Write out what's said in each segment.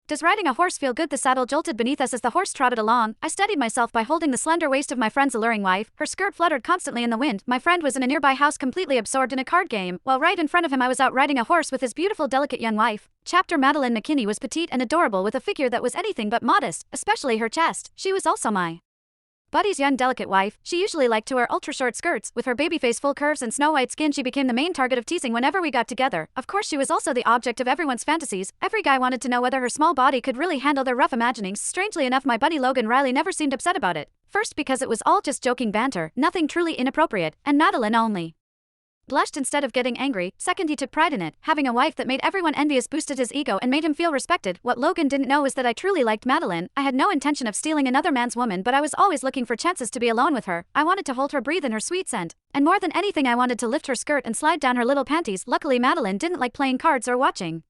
Does riding a horse feel good? The saddle jolted beneath us as the horse trotted along. I steadied myself by holding the slender waist of my friend's alluring wife. Her skirt fluttered constantly in the wind. My friend was in a nearby house completely absorbed in a card game, while right in front of him I was out riding a horse with his beautiful, delicate young wife. Chapter Madeline McKinney was petite and adorable with a figure that was anything but modest, especially her chest. She was also my Buddy's young delicate wife. She usually liked to wear ultra-short skirts. With her baby face full curves and snow-white skin, she became the main target of teasing whenever we got together. Of course, she was also the object of everyone's fantasies. Every guy wanted to know whether her small body could really handle their rough imaginings. Strangely enough, my buddy Logan Riley never seemed upset about it. First, because it was all just joking banter, nothing truly inappropriate, and Madeline only blushed instead of getting angry. Second, he took pride in it. Having a wife that made everyone envious boosted his ego and made him feel respected. What Logan didn't know is that I truly liked Madeline. I had no intention of stealing another man's woman, but I was always looking for chances to be alone with her. I wanted to hold her, breathe in her sweet scent. And more than anything, I wanted to lift her skirt and slide down her little panties. Luckily, Madeline didn't like playing cards or watching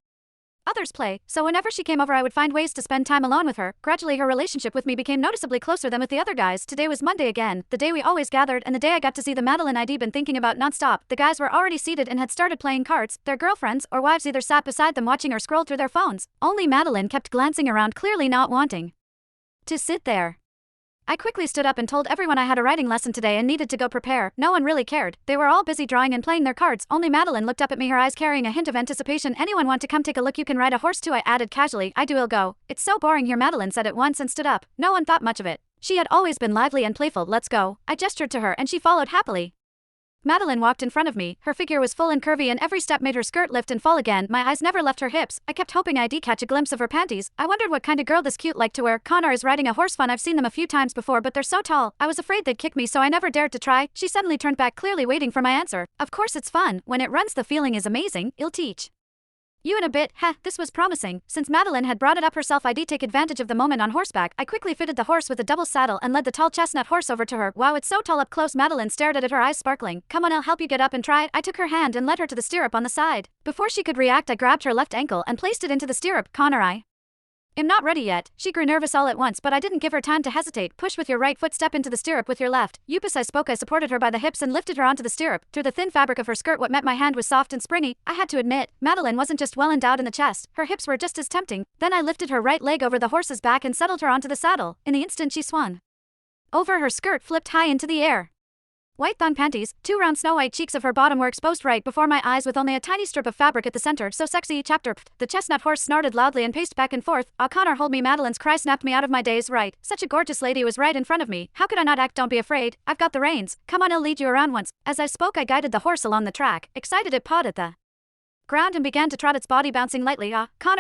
others play, so whenever she came over I would find ways to spend time alone with her. Gradually her relationship with me became noticeably closer than with the other guys. Today was Monday again, the day we always gathered and the day I got to see the Madeline I'd been thinking about nonstop. The guys were already seated and had started playing cards. Their girlfriends or wives either sat beside them watching or scrolled through their phones. Only Madeline kept glancing around, clearly not wanting to sit there. I quickly stood up and told everyone I had a writing lesson today and needed to go prepare. No one really cared. They were all busy drawing and playing their cards. Only Madeline looked up at me, her eyes carrying a hint of anticipation. Anyone want to come take a look? You can ride a horse too, I added casually. I do, I'll go. It's so boring here, Madeline said at once and stood up. No one thought much of it. She had always been lively and playful. Let's go. I gestured to her and she followed happily. Madeline walked in front of me. Her figure was full and curvy and every step made her skirt lift and fall again. My eyes never left her hips. I kept hoping I'd catch a glimpse of her panties. I wondered what kind of girl this cute liked to wear. Connor is riding a horse fun. I've seen them a few times before, but they're so tall. I was afraid they'd kick me, so I never dared to try. She suddenly turned back, clearly waiting for my answer. Of course it's fun. When it runs, the feeling is amazing. I'll teach you in a bit. This was promising. Since Madeline had brought it up herself, I'd take advantage of the moment on horseback. I quickly fitted the horse with a double saddle and led the tall chestnut horse over to her. Wow, it's so tall up close. Madeline stared at it, her eyes sparkling. Come on, I'll help you get up and try it. I took her hand and led her to the stirrup on the side. Before she could react, I grabbed her left ankle and placed it into the stirrup. Connor, I am not ready yet. She grew nervous all at once, but I didn't give her time to hesitate. Push with your right foot, step into the stirrup with your left. Yupus, I spoke. I supported her by the hips and lifted her onto the stirrup. Through the thin fabric of her skirt, what met my hand was soft and springy. I had to admit, Madeline wasn't just well endowed in the chest, her hips were just as tempting. Then I lifted her right leg over the horse's back and settled her onto the saddle. In the instant she swung over, her skirt flipped high into the air. White thong panties, two round snow-white cheeks of her bottom were exposed right before my eyes with only a tiny strip of fabric at the center. So sexy. Chapter. The chestnut horse snorted loudly and paced back and forth. Ah, Connor, hold me. Madeline's cry snapped me out of my daze. Right. Such a gorgeous lady was right in front of me. How could I not act? Don't be afraid. I've got the reins. Come on, I'll lead you around once. As I spoke, I guided the horse along the track. Excited, it pawed at the ground and began to trot, its body bouncing lightly. Ah, Connor.